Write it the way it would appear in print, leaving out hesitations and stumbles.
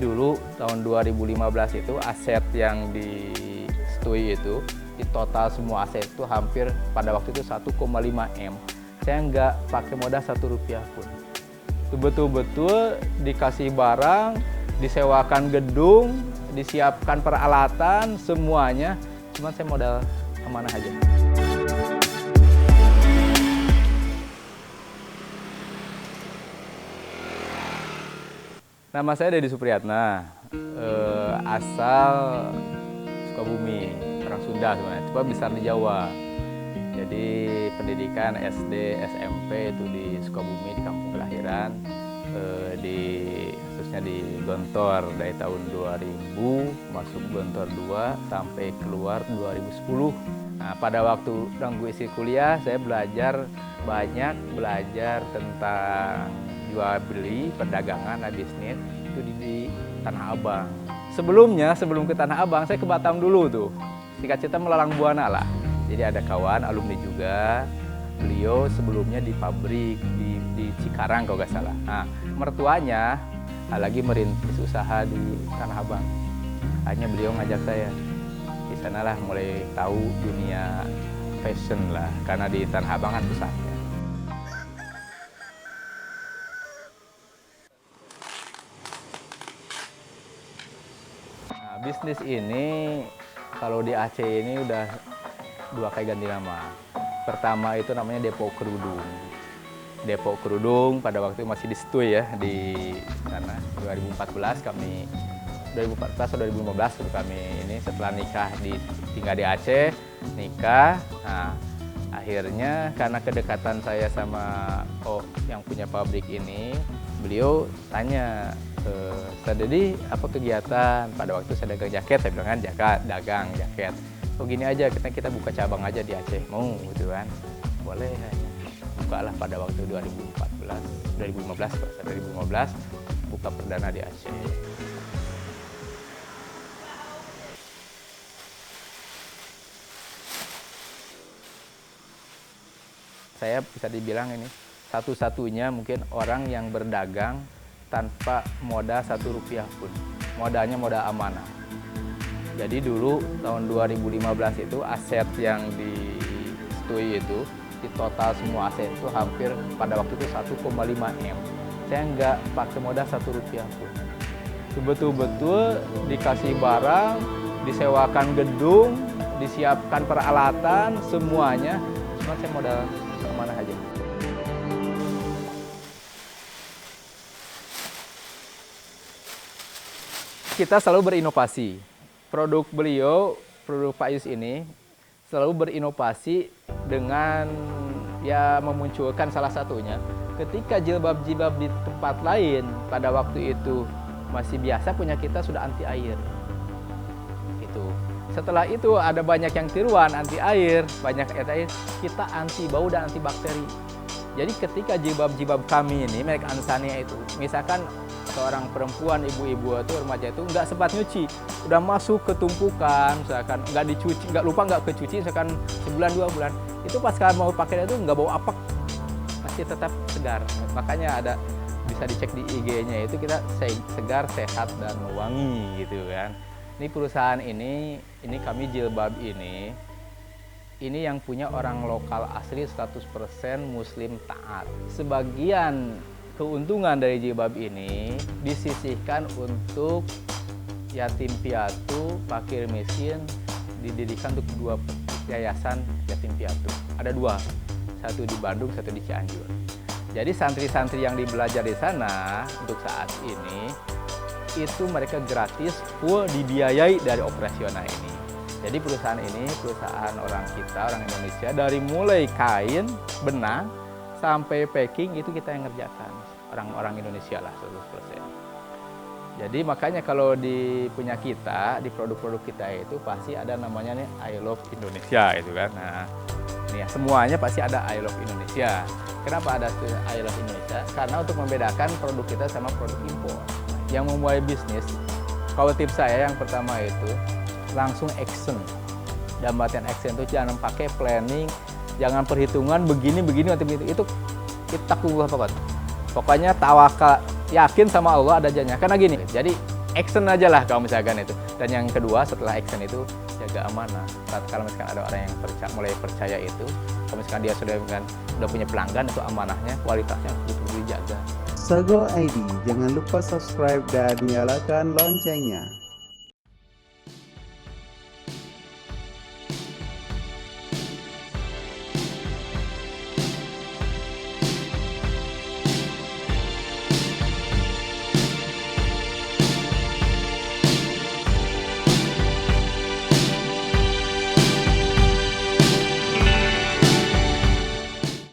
Jadi dulu tahun 2015 itu aset yang disetujui itu, di total semua aset itu hampir pada waktu itu 1,5 M. Saya nggak pakai modal Rp1 pun. Itu betul-betul dikasih barang, disewakan gedung, disiapkan peralatan, semuanya. Cuman saya modal amanah aja. Nama saya Deddy Supriyatna, asal Sukabumi, orang Sunda sebenarnya, cuma besar di Jawa. Jadi pendidikan SD, SMP itu di Sukabumi, di kampung kelahiran, khususnya di Gontor dari tahun 2000 masuk Gontor 2 sampai keluar 2010. Nah, pada waktu nunggu isi kuliah saya belajar tentang jual beli, perdagangan, bisnis itu di Tanah Abang. Sebelum ke Tanah Abang saya ke Batam dulu tuh. Singkat cerita melalang buana lah. Jadi ada kawan alumni juga. Beliau sebelumnya di pabrik di Cikarang kalau nggak salah. Nah, mertuanya lagi merintis usaha di Tanah Abang. Akhirnya beliau ngajak saya. Di sanalah mulai tahu dunia fashion lah, karena di Tanah Abang kan pusatnya. Bisnis ini kalau di Aceh ini udah 2 kali ganti nama. Pertama itu namanya Depo Kerudung. Depo Kerudung pada waktu masih di Setui ya, di sana 2014 kami 2014 atau 2015 kami ini setelah nikah tinggal di Aceh, nikah. Nah, akhirnya karena kedekatan saya sama yang punya pabrik ini, beliau tanya, Deddy apa kegiatan? Pada waktu saya dagang jaket, saya bilang kan dagang jaket. Oh gini aja, kita buka cabang aja di Aceh, mau gitu kan? Boleh. Buka lah pada waktu 2015 buka perdana di Aceh. Saya bisa dibilang ini satu-satunya mungkin orang yang berdagang tanpa modal Rp1 pun. Modalnya modal amanah. Jadi dulu tahun 2015 itu aset yang disetujui itu, di total semua aset itu hampir pada waktu itu 1,5 M. Saya nggak pakai modal Rp1 pun. Itu betul-betul dikasih barang, disewakan gedung, disiapkan peralatan, semuanya. Cuma saya modal amanah aja. Kita selalu berinovasi. Produk Pak Yus ini selalu berinovasi dengan memunculkan salah satunya. Ketika jilbab-jilbab di tempat lain pada waktu itu masih biasa, punya kita sudah anti air. Itu. Setelah itu ada banyak yang tiruan anti air, kita anti bau dan anti bakteri. Jadi ketika jilbab-jilbab kami ini merek Ansania itu, misalkan seorang perempuan, ibu-ibu atau remaja itu nggak sempat nyuci, udah masuk ke tumpukan, misalkan nggak kecuci, misalkan sebulan 2 bulan, itu pas kalian mau pakai itu nggak bau apek, masih tetap segar. Makanya bisa dicek di IG-nya itu kita segar, sehat dan wangi gitu kan. Ini perusahaan ini kami jilbab ini yang punya orang lokal asli 100% Muslim taat. Sebagian keuntungan dari jilbab ini disisihkan untuk yatim piatu, fakir miskin, didirikan untuk 2 yayasan yatim piatu. Ada 2, satu di Bandung, satu di Cianjur. Jadi santri-santri yang belajar di sana untuk saat ini itu mereka gratis, full dibiayai dari operasional ini. Jadi perusahaan ini perusahaan orang Indonesia, dari mulai kain, benang, sampai packing itu kita yang ngerjakan. Orang Indonesia lah 100%. Jadi makanya kalau punya kita, di produk-produk kita itu pasti ada namanya nih I Love Indonesia itu kan. Nah, ini ya, semuanya pasti ada I Love Indonesia. Kenapa ada I Love Indonesia? Karena untuk membedakan produk kita sama produk impor. Yang memulai bisnis, kalau tips saya yang pertama itu langsung action. Dan artian action itu jangan pakai planning, jangan perhitungan begini nanti begitu. Itu kita tunggu apa? Pokoknya tawakal, yakin sama Allah ada janjinya. Karena gini, jadi action aja lah kalau misalkan itu. Dan yang kedua setelah action itu jaga amanah. Kalau misalkan ada orang yang mulai percaya itu, kalau misalkan dia sudah punya pelanggan, itu amanahnya, kualitasnya betul-betul dijaga. Sago ID, jangan lupa subscribe dan nyalakan loncengnya.